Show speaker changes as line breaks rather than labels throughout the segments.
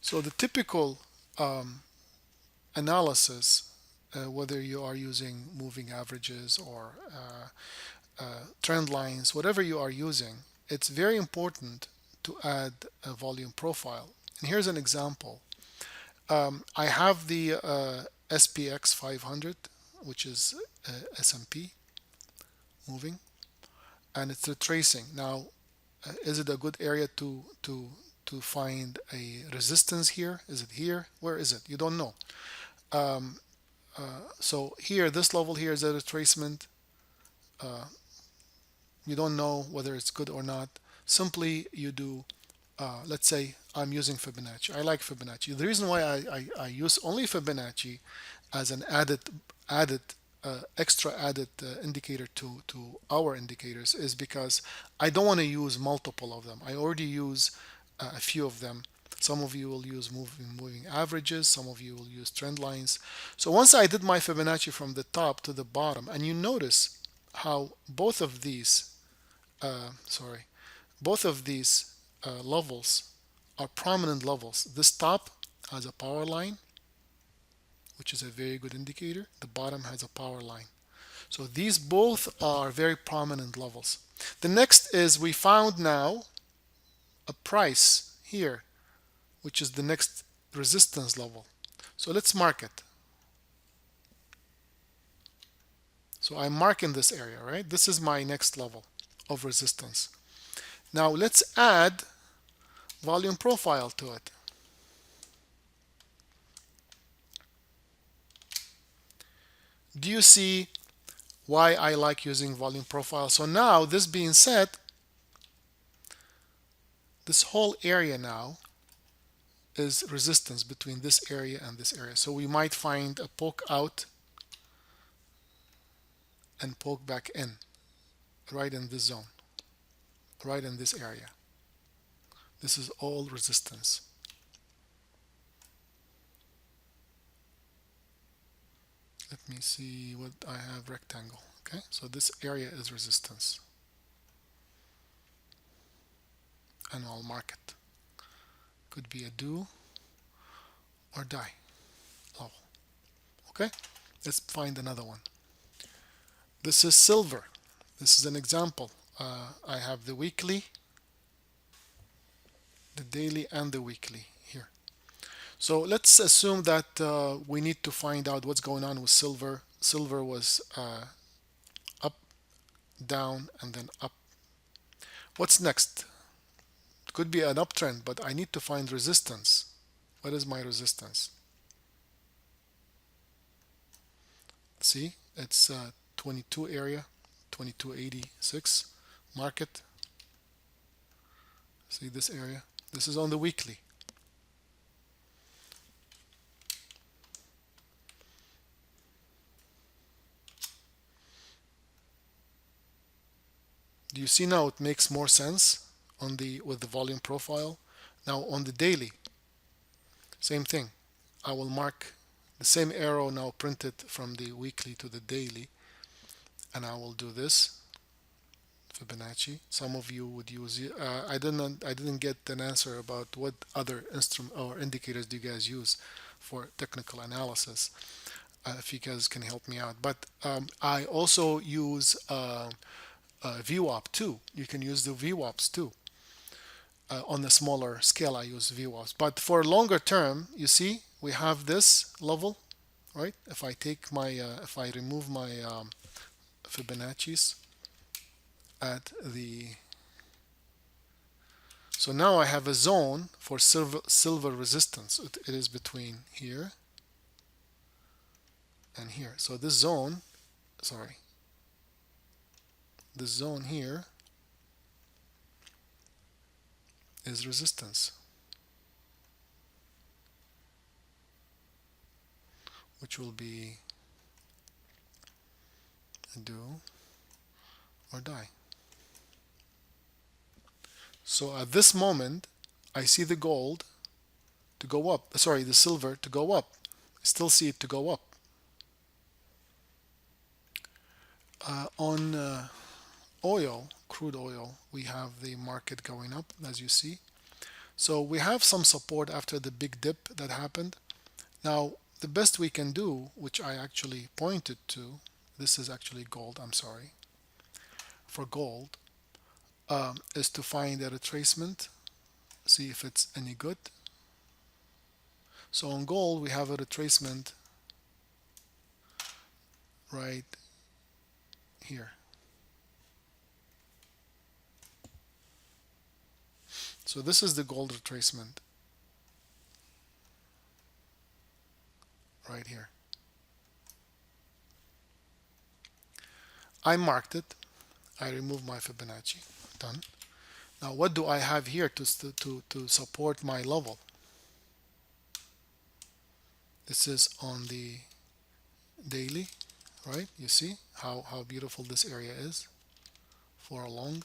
So the typical analysis, whether you are using moving averages or trend lines, whatever you are using, it's very important to add a volume profile. And here's an example. I have the SPX 500, which is S&P moving, and it's retracing. Now, is it a good area to find a resistance here? Is it here? Where is it? You don't know. Um, so here, this level here is a retracement. Uh, you don't know whether it's good or not. Simply you do, let's say I'm using Fibonacci. I like Fibonacci. The reason why I use only Fibonacci as an added extra added indicator to our indicators is because I don't want to use multiple of them. I already use a few of them. Some of you will use moving averages, some of you will use trend lines. So once I did my Fibonacci from the top to the bottom, and you notice how both of these sorry, both of these levels are prominent levels. This top has a power line, which is a very good indicator. The bottom has a power line. So these both are very prominent levels. The next is we found now a price here, which is the next resistance level. So let's mark it. So I'm marking this area, right? This is my next level of resistance. Now let's add volume profile to it. Do you see why I like using volume profile? So now, this being said, this whole area now is resistance between this area and this area. So we might find a poke out and poke back in right in this zone, right in this area. This is all resistance. Let me see what I have. Rectangle. Okay, so this area is resistance, and I'll mark it. Could be a do or die level. Okay, let's find another one. This is silver. This is an example. I have the weekly, the daily, and the weekly here. So let's assume that we need to find out what's going on with silver. Silver was up, down, and then up. What's next? It could be an uptrend, but I need to find resistance. What is my resistance? See, it's 22 area, 2286 market. See this area? This is on the weekly. Do you see now it makes more sense on the with the volume profile? Now on the daily, same thing. I will mark the same arrow now printed from the weekly to the daily, and I will do this Fibonacci. Some of you would use I didn't get an answer about what other instrument or indicators do you guys use for technical analysis. If you guys can help me out, but I also use VWAP too. You can use the VWAPs too. On the smaller scale, I use VWAPs. But for longer term, you see, we have this level, right? If I remove my Fibonacci's at the, so now I have a zone for silver resistance. It is between here and here. So this zone, sorry, this zone here is resistance, which will be a do or die. So at this moment, I see the gold to go up. Sorry, the silver to go up. I still see it to go up. On oil, crude oil, we have the market going up, as you see. So we have some support after the big dip that happened. Now, the best we can do, which I actually pointed to, this is actually gold, I'm sorry, for gold, is to find a retracement, see if it's any good. So on gold, we have a retracement right here. So this is the gold retracement right here. I marked it. I removed my Fibonacci. Done. Now what do I have here to support my level? This is on the daily, right? You see how beautiful this area is for a long.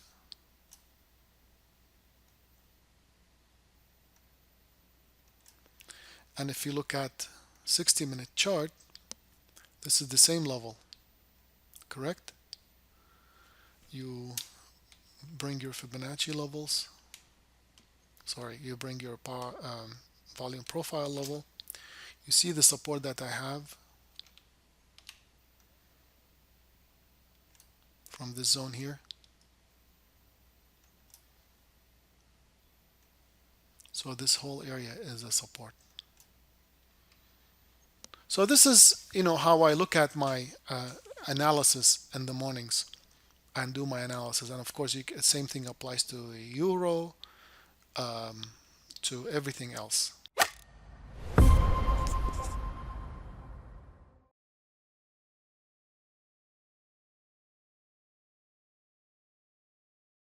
And if you look at 60-minute chart, this is the same level, correct? You bring your Fibonacci levels, sorry, you bring your volume profile level. You see the support that I have from this zone here. So this whole area is a support. So this is, how I look at my analysis in the mornings and do my analysis. And of course, same thing applies to the euro, to everything else.